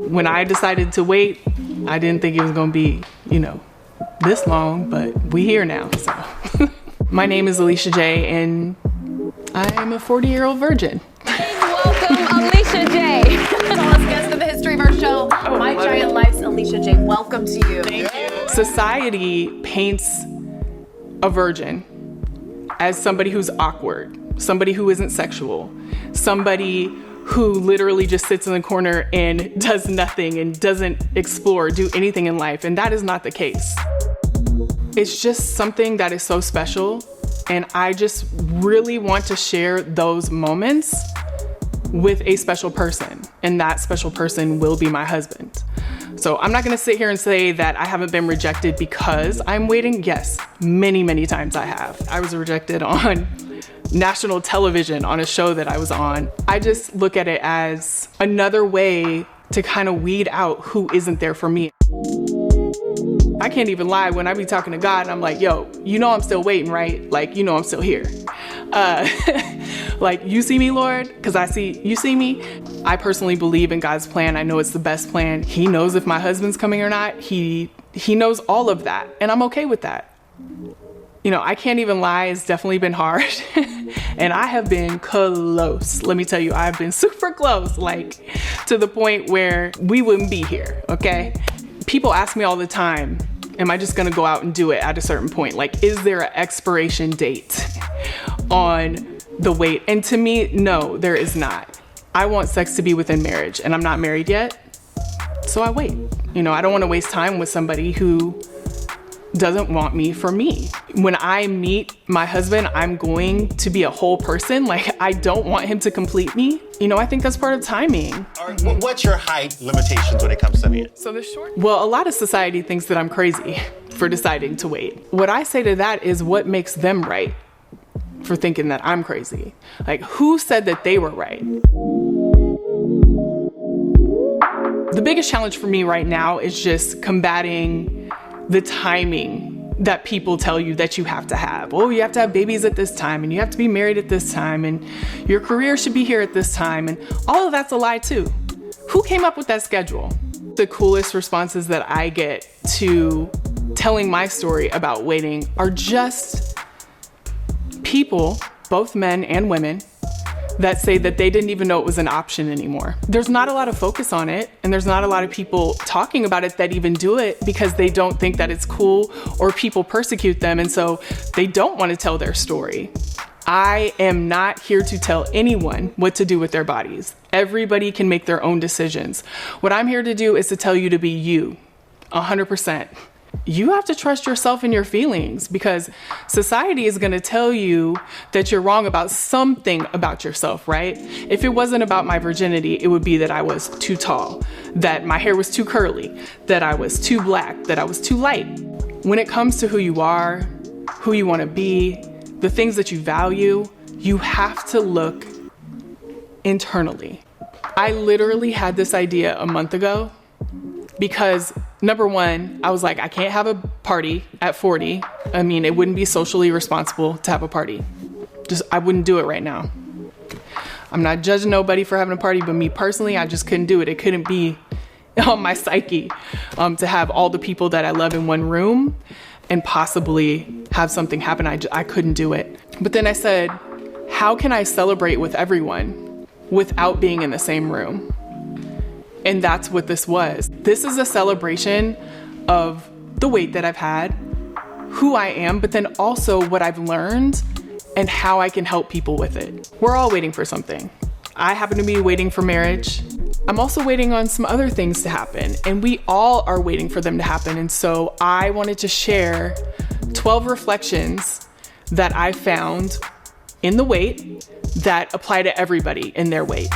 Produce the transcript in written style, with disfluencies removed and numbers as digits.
When I decided to wait, I didn't think it was gonna be, this long, but we here now, so. My name is Alicia J, and I'm a 40-year-old virgin. Welcome, Alicia J. Tallest guest in the history of our show. My Giant Life's Alicia J. Welcome to you. Thank you. Society paints a virgin as somebody who's awkward, somebody who isn't sexual, somebody who literally just sits in the corner and does nothing and doesn't explore, do anything in life. And that is not the case. It's just something that is so special. And I just really want to share those moments with a special person. And that special person will be my husband. So I'm not gonna sit here and say that I haven't been rejected because I'm waiting. Yes, many, many times I have. I was rejected on national television on a show that I was on. I just look at it as another way to kind of weed out who isn't there for me. I can't even lie when I be talking to God and I'm like, yo, I'm still waiting, right? Like, I'm still here. Like, you see me, Lord? Because you see me? I personally believe in God's plan. I know it's the best plan. He knows if my husband's coming or not. He knows all of that, and I'm okay with that. I can't even lie. It's definitely been hard. And I have been close. Let me tell you, I've been super close, like to the point where we wouldn't be here, okay? People ask me all the time, am I just gonna go out and do it at a certain point? Like, is there an expiration date on the wait? And to me, no, there is not. I want sex to be within marriage, and I'm not married yet, so I wait. I don't wanna waste time with somebody who doesn't want me for me. When I meet my husband, I'm going to be a whole person. Like, I don't want him to complete me. I think that's part of timing. What's your height limitations when it comes to me? So Well, a lot of society thinks that I'm crazy for deciding to wait. What I say to that is, what makes them right for thinking that I'm crazy? Like, who said that they were right? The biggest challenge for me right now is just combating the timing that people tell you that you have to have. Oh, you have to have babies at this time, and you have to be married at this time, and your career should be here at this time, and all of that's a lie too. Who came up with that schedule? The coolest responses that I get to telling my story about waiting are just people, both men and women, that say that they didn't even know it was an option anymore. There's not a lot of focus on it, and there's not a lot of people talking about it that even do it because they don't think that it's cool, or people persecute them, and so they don't want to tell their story. I am not here to tell anyone what to do with their bodies. Everybody can make their own decisions. What I'm here to do is to tell you to be you, 100%. You have to trust yourself and your feelings, because society is going to tell you that you're wrong about something about yourself, right? If it wasn't about my virginity, it would be that I was too tall, that my hair was too curly, that I was too black, that I was too light. When it comes to who you are, who you want to be, the things that you value, you have to look internally. I literally had this idea a month ago because, number one, I was like, I can't have a party at 40. I mean, it wouldn't be socially responsible to have a party. I wouldn't do it right now. I'm not judging nobody for having a party, but me personally, I just couldn't do it. It couldn't be on my psyche to have all the people that I love in one room and possibly have something happen. I couldn't do it. But then I said, how can I celebrate with everyone without being in the same room? And that's what this was. This is a celebration of the weight that I've had, who I am, but then also what I've learned and how I can help people with it. We're all waiting for something. I happen to be waiting for marriage. I'm also waiting on some other things to happen, and we all are waiting for them to happen. And so I wanted to share 12 reflections that I found in the wait that apply to everybody in their wait.